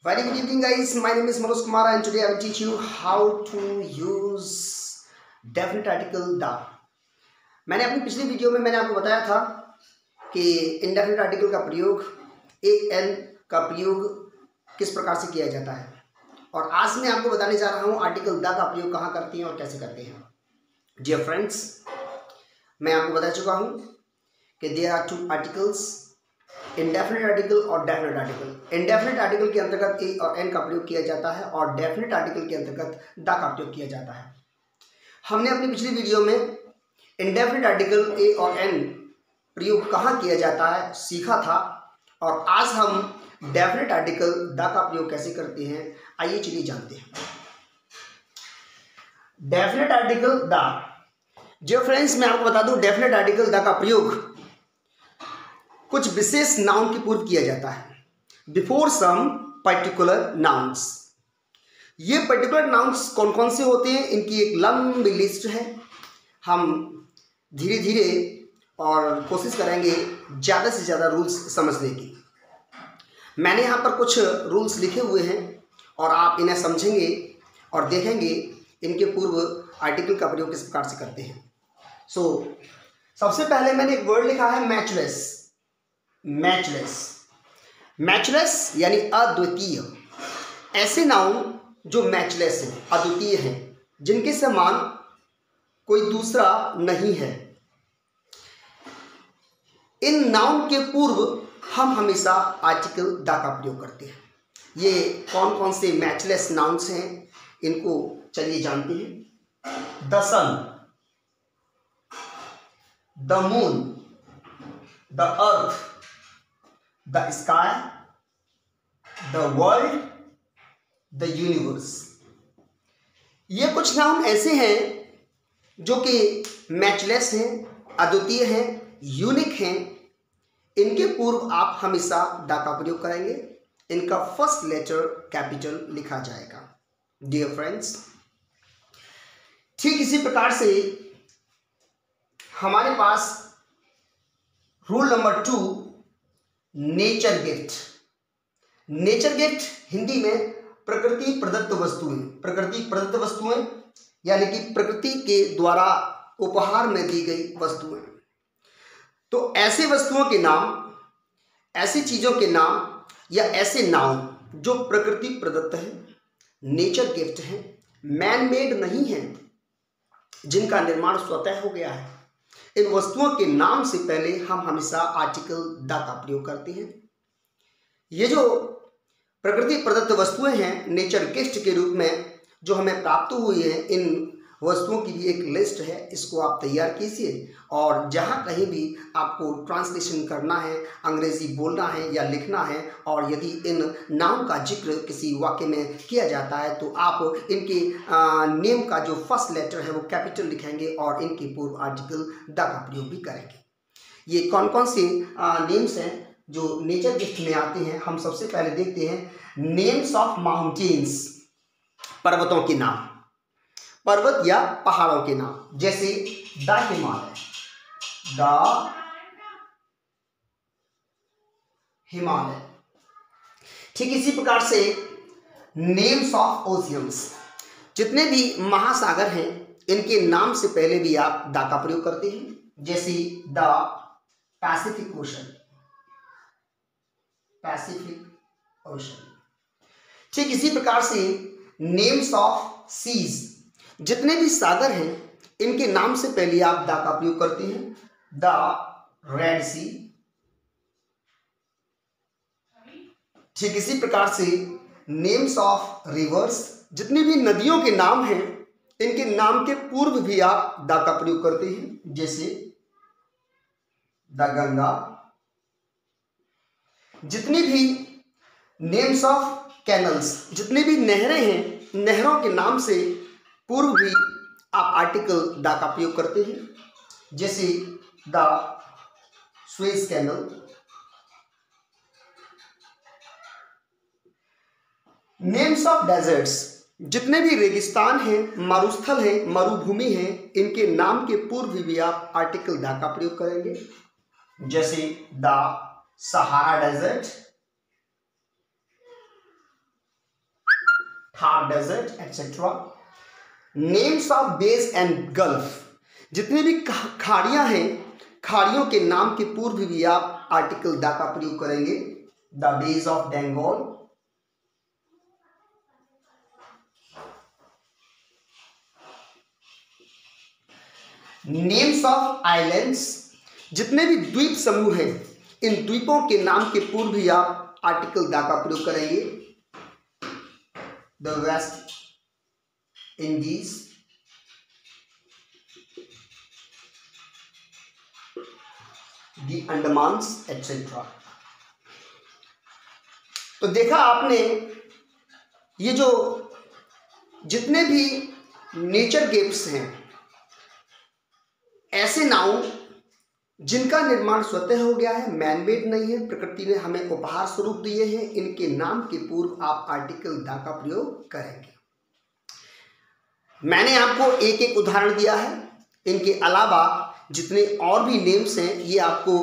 Very good evening, guys. My name is Manoj Kumar, and today I will teach you how to use definite article the. मैंने अपनी पिछली video में मैंने आपको बताया था कि इंडेफिनिट आर्टिकल का प्रयोग एन का प्रयोग किस प्रकार से किया जाता है, और आज मैं आपको बताने जा रहा हूँ आर्टिकल द का प्रयोग कहाँ करते हैं और कैसे करते हैं। डियर फ्रेंड्स, मैं आपको बता चुका हूँ कि there are two articles, indefinite article और डेफिनिट आर्टिकल। इंडेफिनिट आर्टिकल के अंतर्गत ए और एन का प्रयोग किया जाता है और डेफिनिट आर्टिकल के अंतर्गत द का प्रयोग किया जाता है। हमने अपनी पिछली वीडियो में इंडेफिनिट आर्टिकल ए और एन प्रयोग कहाँ किया जाता है सीखा था, और आज हम डेफिनिट आर्टिकल द का प्रयोग कैसे करते हैं, आइए चलिए जानते हैं। डेफिनिट आर्टिकल द, जो फ्रेंड्स मैं आपको बता दूं, डेफिनिट आर्टिकल द का प्रयोग कुछ विशेष नाउन के पूर्व किया जाता है, बिफोर सम पर्टिकुलर नाउन्स। ये पर्टिकुलर नाउन्स कौन कौन से होते हैं, इनकी एक लंबी लिस्ट है। हम धीरे धीरे और कोशिश करेंगे ज़्यादा से ज़्यादा रूल्स समझने की। मैंने यहाँ पर कुछ रूल्स लिखे हुए हैं और आप इन्हें समझेंगे और देखेंगे इनके पूर्व आर्टिकल का प्रयोग किस प्रकार से करते हैं। सबसे पहले मैंने एक वर्ड लिखा है मैचलेस। मैचलेस यानी अद्वितीय। ऐसे नाउन जो मैचलेस हैं, अद्वितीय हैं, जिनके समान कोई दूसरा नहीं है, इन नाउन के पूर्व हम हमेशा आर्टिकल द का प्रयोग करते हैं। ये कौन कौन से मैचलेस नाउन्स हैं, इनको चलिए जानते हैं। The sun, the moon, the earth, the sky, the world, the universe. ये कुछ नाउन ऐसे हैं जो कि मैचलेस हैं, अद्वितीय हैं, यूनिक हैं। इनके पूर्व आप हमेशा द का प्रयोग करेंगे। इनका फर्स्ट लेटर कैपिटल लिखा जाएगा। डियर फ्रेंड्स, ठीक इसी प्रकार से हमारे पास rule number 2, nature gift. Nature gift Hindi में प्रकृति प्रदत्त वस्तुएं। प्रकृति प्रदत्त वस्तुएं यानी कि प्रकृति के द्वारा उपहार में दी गई वस्तुएं। तो ऐसे वस्तुओं के नाम, ऐसी चीजों के नाम या ऐसे नाउन जो प्रकृति प्रदत्त है, नेचर गिफ्ट है, मैन मेड नहीं है, जिनका निर्माण स्वतः हो गया है, इन वस्तुओं के नाम से पहले हम हमेशा आर्टिकल द का प्रयोग करते हैं। ये जो प्रकृति प्रदत्त वस्तुएं हैं, नेचर गिफ्ट के रूप में जो हमें प्राप्त हुई है, इन वस्तुओं की भी एक लिस्ट है। इसको आप तैयार कीजिए, और जहाँ कहीं भी आपको ट्रांसलेशन करना है, अंग्रेजी बोलना है या लिखना है, और यदि इन नाम का जिक्र किसी वाक्य में किया जाता है, तो आप इनके नेम का जो फर्स्ट लेटर है वो कैपिटल लिखेंगे और इनके पूर्व आर्टिकल द का प्रयोग भी करेंगे। ये कौन कौन से नेम्स हैं जो नेचर गिफ्ट में आते हैं, हम सबसे पहले देखते हैं। नेम्स ऑफ माउंटेन्स, पर्वतों के नाम, पर्वत या पहाड़ों के नाम, जैसे द हिमालय, द हिमालय। ठीक इसी प्रकार से नेम्स ऑफ ओशियंस, जितने भी महासागर हैं, इनके नाम से पहले भी आप द का प्रयोग करते हैं, जैसे the Pacific ocean, Pacific ocean. ठीक इसी प्रकार से नेम्स ऑफ सीज, जितने भी सागर हैं, इनके नाम से पहले आप द का प्रयोग करते हैं। द रेड सी। ठीक इसी प्रकार से नेम्स ऑफ रिवर्स, जितनी भी नदियों के नाम हैं, इनके नाम के पूर्व भी आप द का प्रयोग करते हैं, जैसे द गंगा। जितनी भी नेम्स ऑफ कैनल्स, जितनी भी नहरें हैं, नहरों के नाम से पूर्व भी आप आर्टिकल द का प्रयोग करते हैं, जैसे the Suez canal. Names of deserts, जितने भी रेगिस्तान हैं, मरुस्थल हैं, मरुभूमि हैं, इनके नाम के पूर्व भी आप आर्टिकल द का प्रयोग करेंगे, जैसे the Sahara desert, Thar desert etcetera. Names of bays and gulf, जितनी भी खाड़ियां हैं, खाड़ियों के नाम के पूर्व भी आप आर्टिकल द का प्रयोग करेंगे। The bay of Bengal, names of islands, जितने भी द्वीप समूह हैं, इन द्वीपों के नाम के पूर्व भी आप आर्टिकल द का प्रयोग करेंगे। The West Indies, the Andamans etcetera. तो देखा आपने, ये जो जितने भी नेचर गिफ्ट्स हैं, ऐसे नाउन जिनका निर्माण स्वतः हो गया है, मैनमेड नहीं है, प्रकृति ने हमें उपहार स्वरूप दिए हैं, इनके नाम के पूर्व आप आर्टिकल द का प्रयोग करेंगे। मैंने आपको एक एक उदाहरण दिया है, इनके अलावा जितने और भी नेम्स हैं ये आपको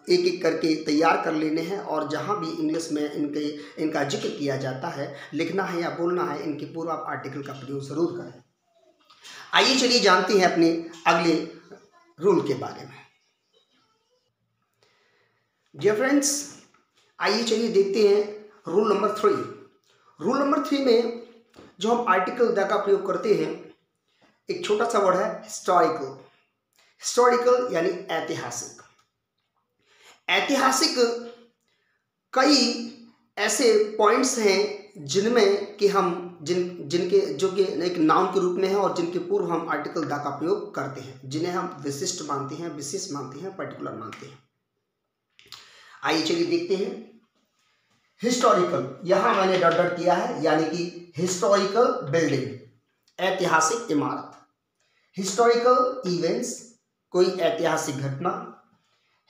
एक एक करके तैयार कर लेने हैं, और जहाँ भी इंग्लिश में इनका जिक्र किया जाता है, लिखना है या बोलना है, इनके पूर्व आप आर्टिकल का प्रयोग जरूर करें। आइए चलिए जानते हैं अपने अगले रूल के बारे में। डियर फ्रेंड्स, आइए चलिए देखते हैं रूल नंबर 3। रूल नंबर 3 में जो हम आर्टिकल द का प्रयोग करते हैं, एक छोटा सा वर्ड है हिस्टोरिकल। हिस्टोरिकल यानी ऐतिहासिक। ऐतिहासिक कई ऐसे पॉइंट्स हैं जिनमें कि हम जिनके जो कि एक नाउन के रूप में है और जिनके पूर्व हम आर्टिकल द का प्रयोग करते हैं, जिन्हें हम विशिष्ट मानते हैं, विशेष मानते हैं, पर्टिकुलर मानते हैं। आइए चलिए देखते हैं। हिस्टोरिकल, यहां मैंने डॉट डॉट किया है, यानी कि हिस्टोरिकल बिल्डिंग, ऐतिहासिक इमारत। हिस्टोरिकल इवेंट्स, कोई ऐतिहासिक घटना।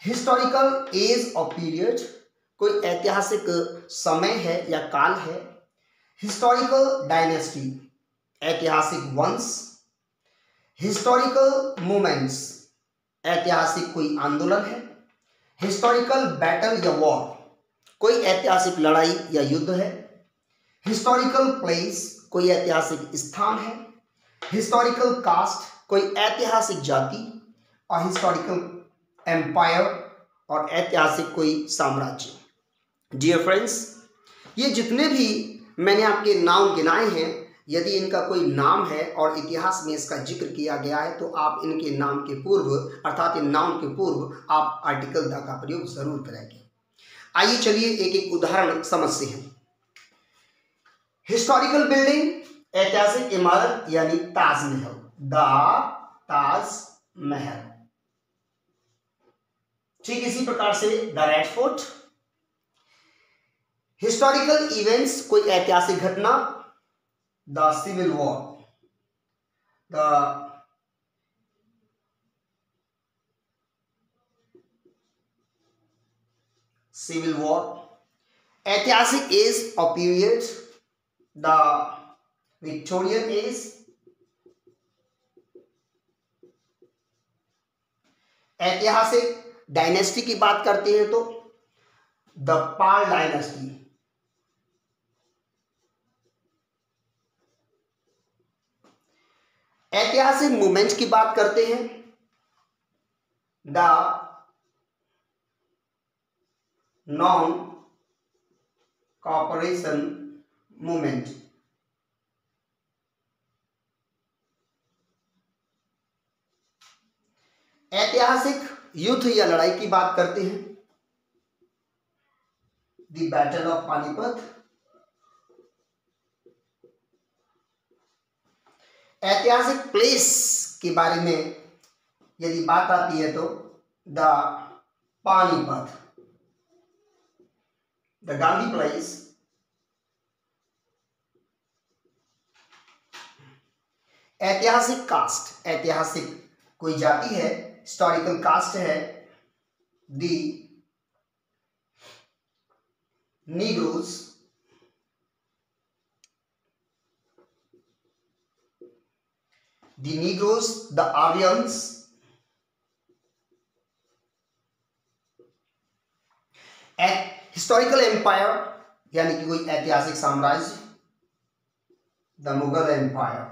हिस्टोरिकल एज और पीरियड, कोई ऐतिहासिक समय है या काल है। हिस्टोरिकल डायनेस्टी, ऐतिहासिक वंश। हिस्टोरिकल मूवमेंट्स, ऐतिहासिक कोई आंदोलन है। हिस्टोरिकल बैटल या वॉर, कोई ऐतिहासिक लड़ाई या युद्ध है। हिस्टोरिकल प्लेस, कोई ऐतिहासिक स्थान है। हिस्टोरिकल कास्ट, कोई ऐतिहासिक जाति। और हिस्टोरिकल एम्पायर, और ऐतिहासिक कोई साम्राज्य। डियर फ्रेंड्स, ये जितने भी मैंने आपके नाउन गिनाए हैं, यदि इनका कोई नाम है और इतिहास में इसका जिक्र किया गया है, तो आप इनके नाम के पूर्व, अर्थात इन नाउन के पूर्व आप आर्टिकल द का प्रयोग जरूर करेंगे। आइए चलिए एक एक उदाहरण समझते हैं। हिस्टोरिकल बिल्डिंग, ऐतिहासिक इमारत यानी ताजमहल, द ताजमहल। ठीक इसी प्रकार से the Red Fort. Historical events, कोई ऐतिहासिक घटना, the civil war, the civil war. ऐतिहासिक एज और पीरियड, द विक्टोरियन एज। ऐतिहासिक डायनेस्टी की बात करते हैं तो द पाल डायनेस्टी। ऐतिहासिक मूवमेंट्स की बात करते हैं, द नॉन कॉपरेशन मूवमेंट। ऐतिहासिक युद्ध या लड़ाई की बात करते हैं, द बैटल ऑफ पानीपत। ऐतिहासिक प्लेस के बारे में यदि बात आती है तो the Panipat, the Gandhi place. ऐतिहासिक कास्ट, ऐतिहासिक कोई जाति है, हिस्टोरिकल कास्ट है, the Negroes. The Negroes, the Aryans. Historical empire यानी कि कोई ऐतिहासिक साम्राज्य, the Mughal empire.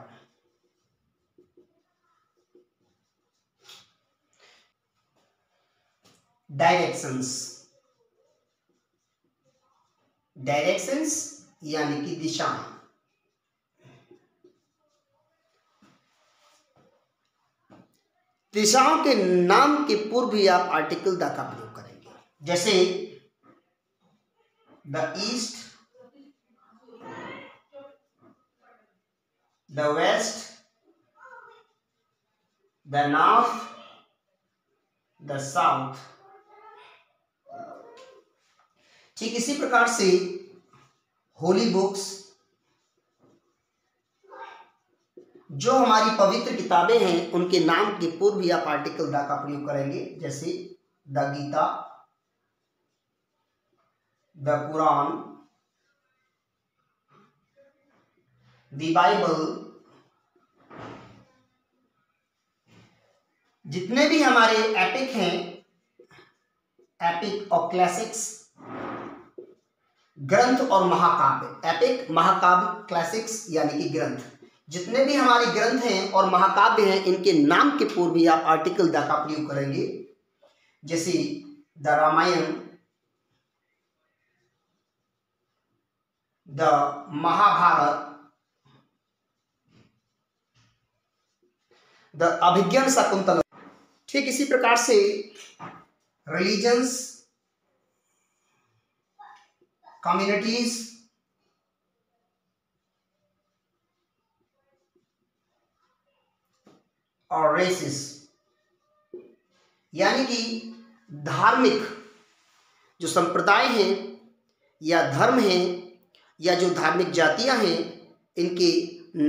Directions, directions यानी कि दिशाएं। दिशाओं के नाम के पूर्व भी आप आर्टिकल द का प्रयोग करेंगे, जैसे the east, the west, the north, the south. ठीक इसी प्रकार से होली बुक्स, जो हमारी पवित्र किताबें हैं, उनके नाम के पूर्व भी आप आर्टिकल द का प्रयोग करेंगे, जैसे the Gita, the Quran, the Bible. जितने भी हमारे एपिक हैं, एपिक और क्लासिक्स, ग्रंथ और महाकाव्य, एपिक, महाकाव्य, क्लासिक्स यानी कि ग्रंथ, जितने भी हमारे ग्रंथ हैं और महाकाव्य हैं, इनके नाम के पूर्व भी आप आर्टिकल द का प्रयोग करेंगे, जैसे the Ramayana, the Mahabharata, the Abhijnana Shakuntalam. ठीक इसी प्रकार से रिलीजन्स, कम्युनिटीज, और रेसेस, यानी कि धार्मिक जो संप्रदाय हैं या धर्म हैं या जो धार्मिक जातियां हैं, इनके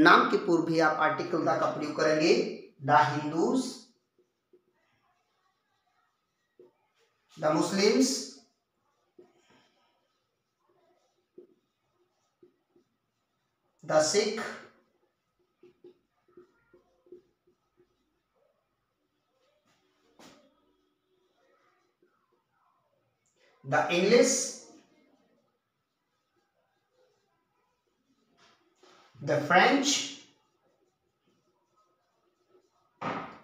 नाम के पूर्व भी आप आर्टिकल द का प्रयोग करेंगे, the Hindus, the Muslims, the Sikh, the English, the French,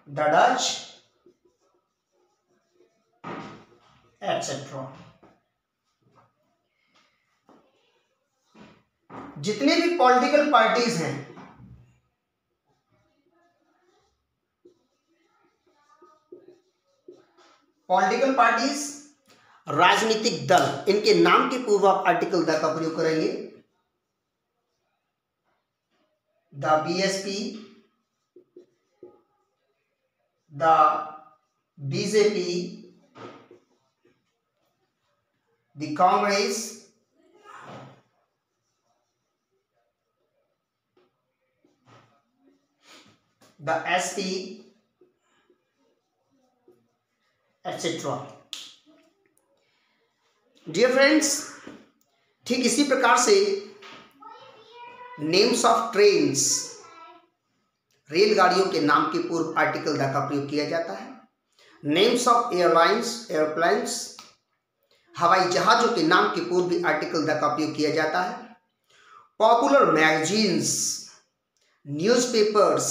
the Dutch, etcetera. जितने भी पॉलिटिकल पार्टीज हैं, पॉलिटिकल पार्टीज, राजनीतिक दल, इनके नाम के पूर्व आप आर्टिकल द का प्रयोग करेंगे, the BSP, the BJP, the Congress, the SP, etcetera. Dear friends, ठीक इसी प्रकार से नेम्स ऑफ ट्रेन्स, रेलगाड़ियों के नाम के पूर्व आर्टिकल द का प्रयोग किया जाता है। नेम्स ऑफ एयरलाइंस, एयरप्लेन्स, हवाई जहाजों के नाम के पूर्व भी आर्टिकल द का प्रयोग किया जाता है। Popular magazines, newspapers,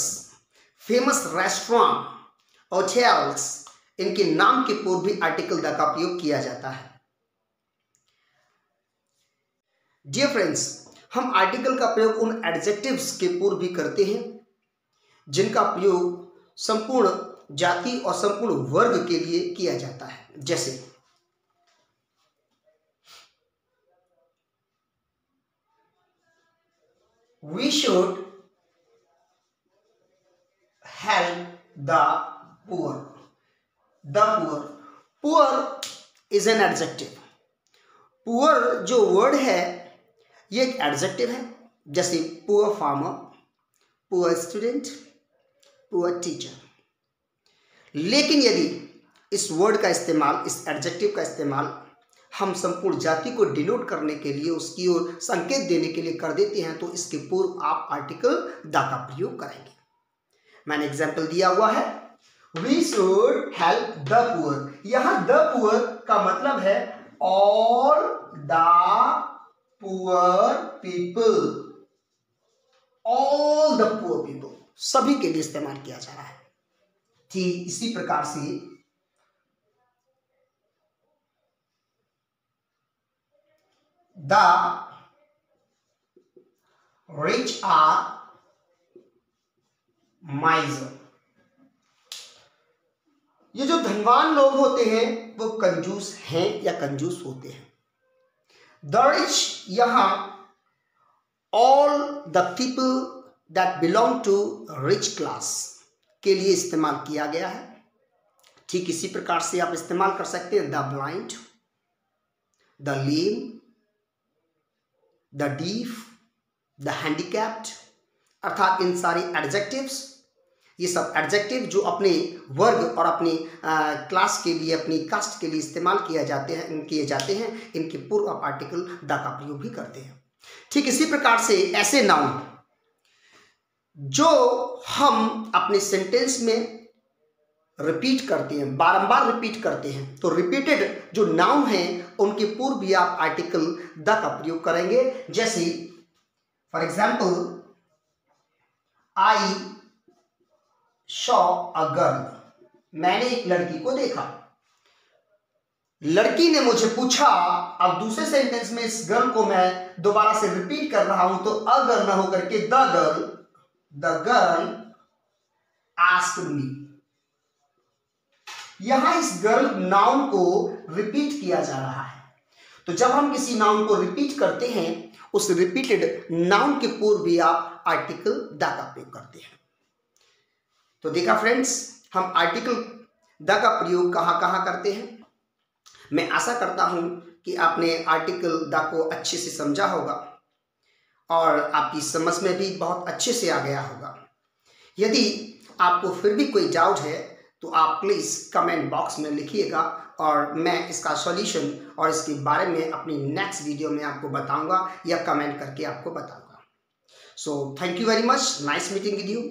famous restaurant, hotels, इनके नाम के पूर्व भी आर्टिकल द का प्रयोग किया जाता है। डियर फ्रेंड्स, हम आर्टिकल का प्रयोग उन एडजेक्टिव्स के पूर्व भी करते हैं जिनका प्रयोग संपूर्ण जाति और संपूर्ण वर्ग के लिए किया जाता है, जैसे we should help the poor. The poor, poor is an adjective. Poor जो वर्ड है ये एक एडजेक्टिव है, जैसे poor farmer, poor student, poor teacher. लेकिन यदि इस वर्ड का इस्तेमाल, इस एडजेक्टिव का इस्तेमाल हम संपूर्ण जाति को डिनोट करने के लिए, उसकी ओर संकेत देने के लिए कर देते हैं, तो इसके पूर्व आप आर्टिकल द का प्रयोग करेंगे। मैंने एग्जाम्पल दिया हुआ है, we should help the poor. यहां द पुअर का मतलब है all the poor people, all the poor people, सभी के लिए इस्तेमाल किया जा रहा है। ठीक इसी प्रकार से द रिच आर माइजर, ये जो धनवान लोग होते हैं वो कंजूस हैं या कंजूस होते हैं। द रिच यहां all the people that belong to rich class के लिए इस्तेमाल किया गया है। ठीक इसी प्रकार से आप इस्तेमाल कर सकते हैं the blind, the lame, the deaf, the handicapped, अर्थात इन सारी एडजेक्टिव्स, ये सब एडजेक्टिव जो अपने वर्ग और अपनी क्लास के लिए, अपनी कास्ट के लिए इस्तेमाल किए जाते हैं, इनके पूर्व आप आर्टिकल द का प्रयोग भी करते हैं। ठीक इसी प्रकार से ऐसे नाउन जो हम अपने सेंटेंस में रिपीट करते हैं, बारंबार रिपीट करते हैं, तो रिपीटेड जो नाउन हैं उनके पूर्व भी आप आर्टिकल द का प्रयोग करेंगे। जैसे for example I Shaw a girl, मैंने एक लड़की को देखा। लड़की ने मुझे पूछा, अब दूसरे सेंटेंस में इस गर्ल को मैं दोबारा से रिपीट कर रहा हूं, तो अ गर्ल ना होकर के द गर्ल आस्क्ड मी। यहां इस गर्ल नाउन को रिपीट किया जा रहा है। तो जब हम किसी नाउन को रिपीट करते हैं, उस रिपीटेड नाउन के पूर्व भी आप आर्टिकल द का प्रयोग करते हैं। तो देखा फ्रेंड्स, हम आर्टिकल द का प्रयोग कहां कहां करते हैं। मैं आशा करता हूं कि आपने आर्टिकल द को अच्छे से समझा होगा और आपकी समझ में भी बहुत अच्छे से आ गया होगा। यदि आपको फिर भी कोई डाउट है तो आप प्लीज़ कमेंट बॉक्स में लिखिएगा और मैं इसका सॉल्यूशन और इसके बारे में अपनी नेक्स्ट वीडियो में आपको बताऊंगा या कमेंट करके आपको बताऊंगा। So thank you very much, nice meeting with you.